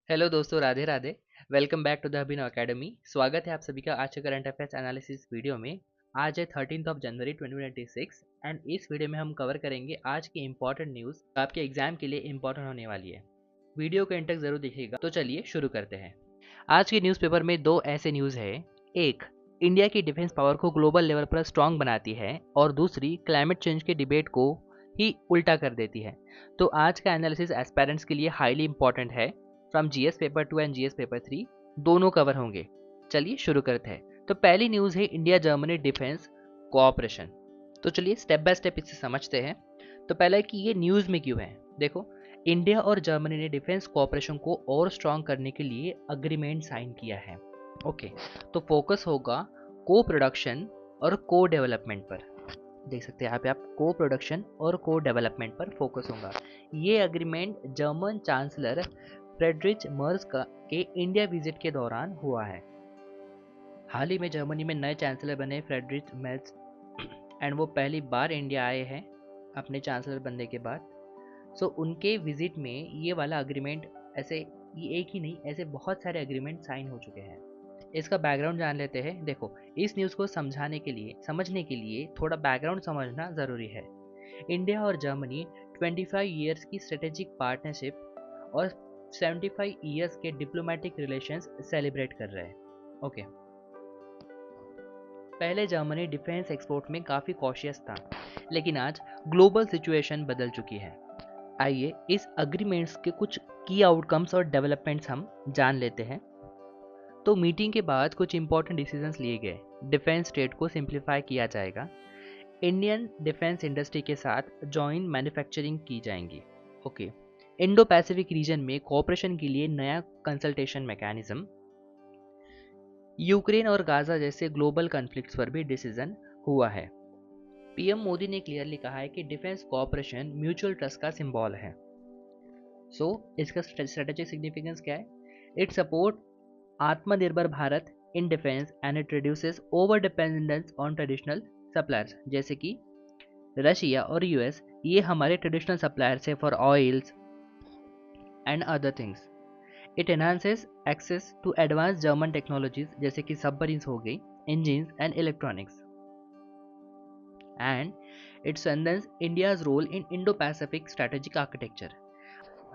Hello दोस्तों, Radhe Radhe. Welcome back to the Abhinav academy. स्वागत है आप सभी का आज के करंट अफेयर्स एनालिसिस वीडियो में। आज है 13 जनवरी 2026 एंड इस वीडियो में हम कवर करेंगे आज की इंपॉर्टेंट न्यूज़ आपके एग्जाम के लिए इंपॉर्टेंट होने वाली है। वीडियो को एंड तक जरूर देखिएगा। तो चलिए शुरू करते हैं। आज के न्यूज़पेपर में दो ऐसे न्यूज़ है। एक, इंडिया की डिफेंस पावर को ग्लोबल लेवल पर स्ट्रांग बनाती है और दूसरी, क्लाइमेट चेंज के डिबेट को ही उल्टा कर देती है। तो आज का एनालिसिस एस्पेरेंट्स के लिए हाईली इंपॉर्टेंट है। From GS paper 2 and GS paper 3 दोनों कवर होंगे। चलिए शुरू करते हैं। तो पहली न्यूज़ है इंडिया जर्मनी डिफेंस कोऑपरेशन। तो चलिए स्टेप बाय स्टेप इसे समझते हैं। तो पहला है कि ये न्यूज़ में क्यों है। देखो, इंडिया और जर्मनी ने डिफेंस कोऑपरेशन को और स्ट्रांग करने के लिए अग्रीमेंट साइन किया है। ओके, तो फोकस होगा को प्रोडक्शन और को डेवलपमेंट पर। देख सकते हैं यहाँ पे आप को प्रोडक्शन और को डेवलपमेंट पर फोकस होगा। ये अग्रीमेंट जर्मन चांसलर फ्रेडरिच मर्ज के इंडिया विजिट के दौरान हुआ है। हाल ही में जर्मनी में नए चांसलर बने फ्रेडरिच मर्ज एंड वो पहली बार इंडिया आए हैं अपने चांसलर बनने के बाद। सो उनके विजिट में ये वाला अग्रीमेंट, ऐसे ये एक ही नहीं, ऐसे बहुत सारे अग्रीमेंट साइन हो चुके हैं। इसका बैकग्राउंड जान लेते हैं। देखो, इस न्यूज़ को समझने के लिए थोड़ा बैकग्राउंड समझना ज़रूरी है। इंडिया और जर्मनी 25 ईयर्स की स्ट्रेटेजिक पार्टनरशिप और 75 ईयर्स के डिप्लोमेटिक रिलेशंस सेलिब्रेट कर रहे हैं। ओके, पहले जर्मनी डिफेंस एक्सपोर्ट में काफ़ी कॉशियस था, लेकिन आज ग्लोबल सिचुएशन बदल चुकी है। आइए इस अग्रीमेंट्स के कुछ की आउटकम्स और डेवलपमेंट्स हम जान लेते हैं। तो मीटिंग के बाद कुछ इंपॉर्टेंट डिसीजंस लिए गए। डिफेंस ट्रेड को सिंप्लीफाई किया जाएगा। इंडियन डिफेंस इंडस्ट्री के साथ जॉइंट मैन्युफैक्चरिंग की जाएंगी। ओके, इंडो पैसिफिक रीजन में कोऑपरेशन के लिए नया कंसल्टेशन मैकेनिज्म। यूक्रेन और गाजा जैसे ग्लोबल कॉन्फ्लिक्ट्स पर भी डिसीजन हुआ है। पीएम मोदी ने क्लियरली कहा है कि डिफेंस कोऑपरेशन म्यूचुअल ट्रस्ट का सिंबल है। सो इसका स्ट्रेटेजिक सिग्निफिकेंस क्या है। It support Atmanirbhar Bharat in defence and it reduces over dependence on traditional suppliers, जैसे कि रशिया और यूएस, ये हमारे ट्रेडिशनल सप्लायर्स है for oils and other things. It enhances access to advance German technologies जैसे कि सबमरीन्स हो गई, engines and electronics. And it strengthens India's role in Indo Pacific strategic architecture.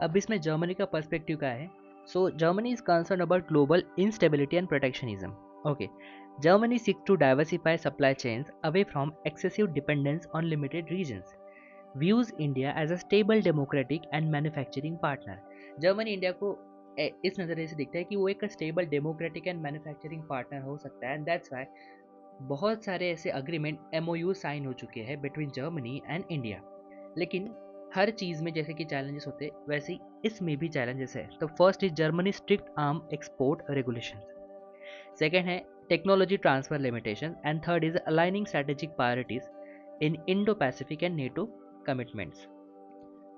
अब इसमें जर्मनी का पर्सपेक्टिव क्या है। So Germany is concern about global instability and protectionism. Okay, Germany seeks to diversify supply chains away from excessive dependence on limited regions. Views India as a stable democratic and manufacturing partner. Germany India को इस नज़रिए से दिखता है कि वो एक stable democratic and manufacturing partner हो सकता है। एंड दैट्स वाई बहुत सारे ऐसे अग्रीमेंट एमओयू साइन हो चुके हैं बिटवीन जर्मनी एंड इंडिया। लेकिन हर चीज़ में जैसे कि चैलेंजेस होते हैं, वैसे ही इसमें भी चैलेंजेस है। तो first is Germany strict arm export regulation. Second है technology transfer limitation and third is aligning strategic priorities in Indo Pacific and NATO commitments.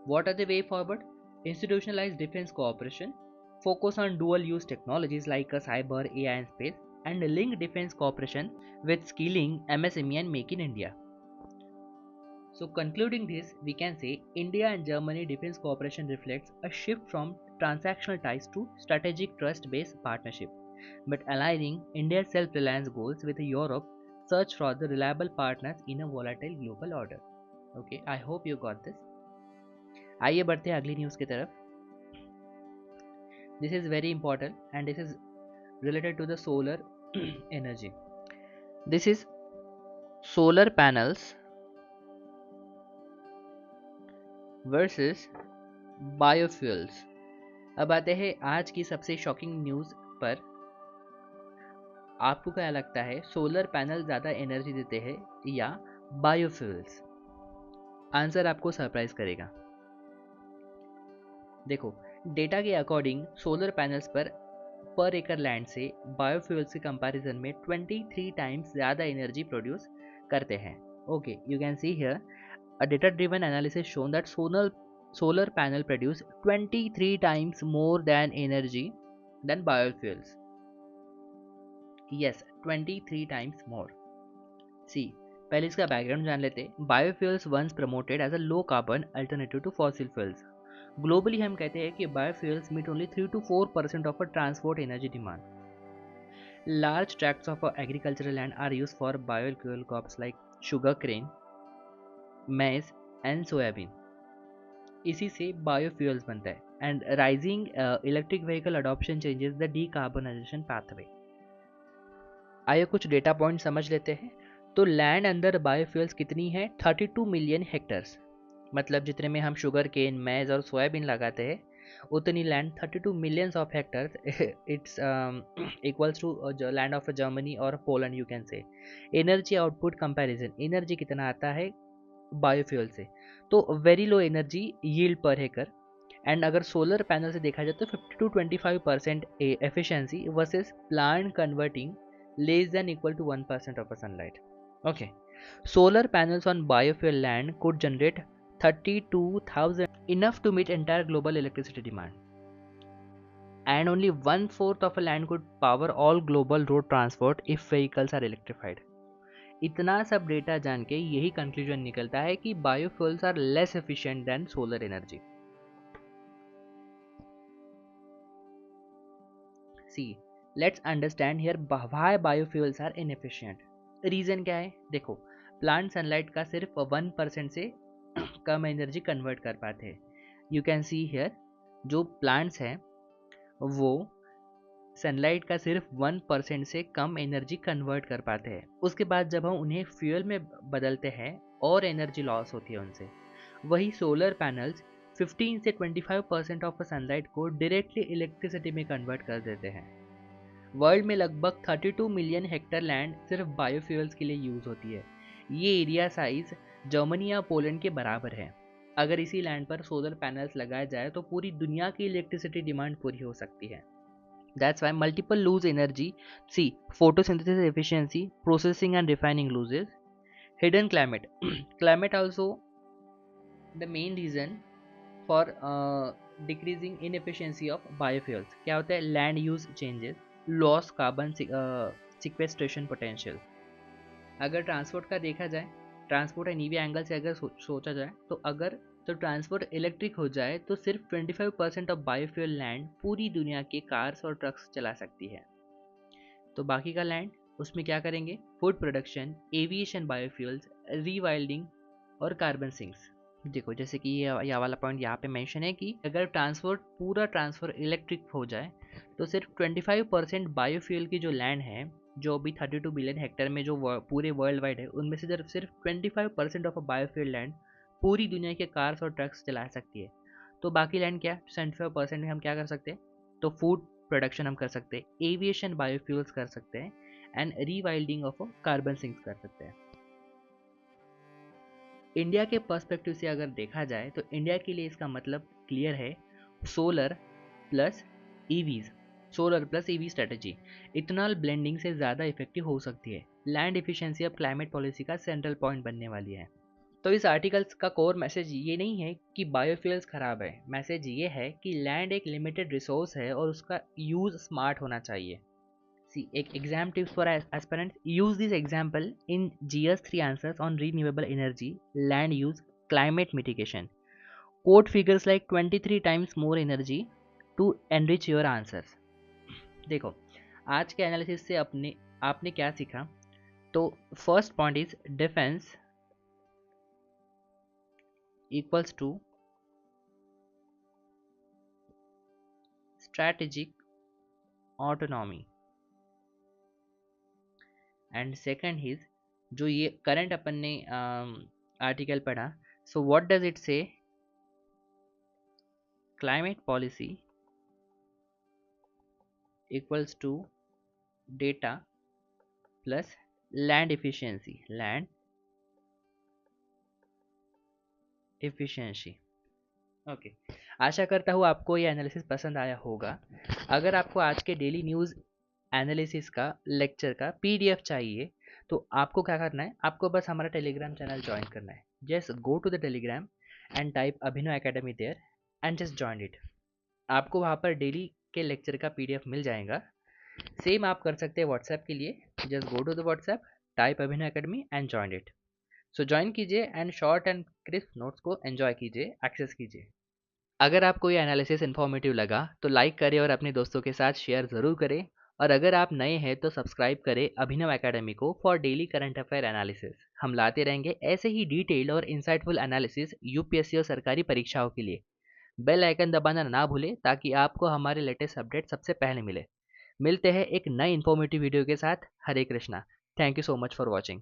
What are the way forward? Institutionalized defense cooperation, focus on dual use technologies like cyber, AI, and space, and link defense cooperation with skilling, MSME, and Make in India. So, concluding this, we can say India and Germany defense cooperation reflects a shift from transactional ties to strategic trust based partnership, but aligning India's self reliance goals with Europe search for the reliable partners in a volatile global order. Okay, I hope you got this. आइए बढ़ते हैं अगली news की तरफ। This is very important and this is related to the solar energy. This is solar panels versus biofuels. अब आते हैं आज की सबसे शॉकिंग न्यूज़ पर। आपको क्या लगता है, सोलर पैनल ज़्यादा एनर्जी देते हैं या बायोफ्यूल्स? आंसर आपको सरप्राइज करेगा। देखो, डेटा के अकॉर्डिंग सोलर पैनल्स पर एकड़ लैंड से बायोफ्यूल्स के कंपैरिजन में 23 टाइम्स ज़्यादा एनर्जी प्रोड्यूस करते हैं। Okay, you can see here a data driven analysis shown that solar panel produce 23 times more than energy than biofuels. Yes, 23 times more. See, पहले इसका बैकग्राउंड जान लेते हैं। Biofuels once promoted as a low carbon alternative to fossil fuels. Globally हम कहते हैं कि biofuels meet only 3 to 4% of a transport energy demand. Large tracts of agricultural land are use for biofuel crops like sugarcane, maize and soybean. इसी से biofuels बनता है। And rising electric vehicle adoption changes the decarbonisation pathway. आइए कुछ data point समझ लेते हैं। तो लैंड अंदर बायोफ्यूल्स कितनी है? 32 मिलियन हेक्टर्स। मतलब जितने में हम शुगर केन, मैज और सोयाबीन लगाते हैं उतनी land 32 millions of hectares it's equals to land of Germany और Poland you can say. Energy output comparison, energy कितना आता है बायोफ्यूल से? तो वेरी लो एनर्जी यील्ड पर एकड़। एंड अगर सोलर पैनल से देखा जाए तो 50 to 25% efficiency versus plant converting less than equal to 1% of a sunlight. Okay. Solar panels on biofuel land could generate 32,000, enough to meet entire global electricity demand. And only 1/4 of a land could power all global road transport if vehicles are electrified. इतना सब data जान के यही conclusion निकलता है कि biofuels are less efficient than solar energy. See, let's understand here why biofuels are inefficient. Reason क्या है? देखो, प्लांट सनलाइट का सिर्फ 1% से कम एनर्जी कन्वर्ट कर पाते हैं। यू कैन सी हियर, जो प्लांट्स हैं वो सनलाइट का सिर्फ 1% से कम एनर्जी कन्वर्ट कर पाते हैं। उसके बाद जब हम उन्हें फ्यूल में बदलते हैं और एनर्जी लॉस होती है उनसे। वही सोलर पैनल्स 15 से 25% ऑफ सनलाइट को डायरेक्टली इलेक्ट्रिसिटी में कन्वर्ट कर देते हैं। वर्ल्ड में लगभग 32 मिलियन हेक्टर लैंड सिर्फ बायोफ्यूल्स के लिए यूज होती है। ये एरिया साइज जर्मनी या पोलैंड के बराबर है। अगर इसी लैंड पर सोलर पैनल्स लगाए जाए तो पूरी दुनिया की इलेक्ट्रिसिटी डिमांड पूरी हो सकती है। That's why multiple lose energy. See, photosynthesis efficiency, processing and refining losses. Hidden climate, climate also the main reason for decreasing inefficiency of biofuels. क्या होता है? Land use changes, loss carbon sequestration potential. अगर transport का देखा जाए, transport and EV angle से अगर सोचा जाए तो अगर तो ट्रांसपोर्ट इलेक्ट्रिक हो जाए तो सिर्फ 25% ऑफ बायोफ्यूल लैंड पूरी दुनिया के कार्स और ट्रक्स चला सकती है। तो बाकी का लैंड उसमें क्या करेंगे? Food production, aviation, biofuels, rewilding और कार्बन सिंक्स। देखो, जैसे कि ये वाला पॉइंट यहाँ पे मेंशन है कि अगर पूरा ट्रांसफर इलेक्ट्रिक हो जाए तो सिर्फ 25% बायोफ्यूल की जो लैंड है, जो अभी 32 बिलियन हेक्टर में जो पूरे वर्ल्ड वाइड है, उनमें से सिर्फ 25% ऑफ बायोफ्यूल लैंड पूरी दुनिया के कार्स और ट्रक्स चला सकती है। तो बाकी लैंड क्या? 75% में हम क्या कर सकते हैं? तो फूड प्रोडक्शन हम कर सकते हैं, एविएशन बायोफ्यूल्स कर सकते हैं and rewilding of carbon sinks कर सकते हैं। इंडिया के पर्सपेक्टिव से अगर देखा जाए तो इंडिया के लिए इसका मतलब क्लियर है, solar plus EVs, solar plus EV strategy ethanol blending से ज़्यादा इफेक्टिव हो सकती है। लैंड इफिशिएंसी अब क्लाइमेट पॉलिसी का सेंट्रल पॉइंट बनने वाली है। तो इस आर्टिकल्स का कोर मैसेज ये नहीं है कि बायोफ्यूल्स खराब है, मैसेज ये है कि लैंड एक लिमिटेड रिसोर्स है और उसका यूज स्मार्ट होना चाहिए। See, exam tips for aspirants. Use this example in GS3 answers on renewable energy, land use, climate mitigation. Quote figures like 23 times more energy to enrich your answers. देखो, आज के analysis से आपने क्या सीखा? तो first point is defence equals to strategic autonomy. And second is, जो ये करंट अपन ने आर्टिकल पढ़ा, so what does it say? Climate policy equals to data plus land efficiency, land efficiency. Okay, आशा करता हूँ आपको ये एनालिसिस पसंद आया होगा। अगर आपको आज के डेली न्यूज़ एनालिसिस का लेक्चर का पीडीएफ चाहिए तो आपको क्या करना है? आपको बस हमारा टेलीग्राम चैनल ज्वाइन करना है। Just go to the Telegram and type Abhinav academy there and just join it. आपको वहाँ पर डेली के लेक्चर का पीडीएफ मिल जाएगा। सेम आप कर सकते हैं व्हाट्सएप के लिए। Just go to the WhatsApp, type Abhinav Academy and join it. So join कीजिए and short and crisp notes को एंजॉय कीजिए, एक्सेस कीजिए। अगर आपको ये एनालिसिस इन्फॉर्मेटिव लगा तो लाइक करें और अपने दोस्तों के साथ शेयर ज़रूर करें। और अगर आप नए हैं तो सब्सक्राइब करें अभिनव एकेडमी को for daily current affair analysis. हम लाते रहेंगे ऐसे ही डिटेल्ड और इंसाइटफुल एनालिसिस यूपीएससी और सरकारी परीक्षाओं के लिए। बेल आइकन दबाना ना भूलें ताकि आपको हमारे लेटेस्ट अपडेट सबसे पहले मिले। मिलते हैं एक नई इन्फॉर्मेटिव वीडियो के साथ। Hare Krishna. Thank you so much for watching.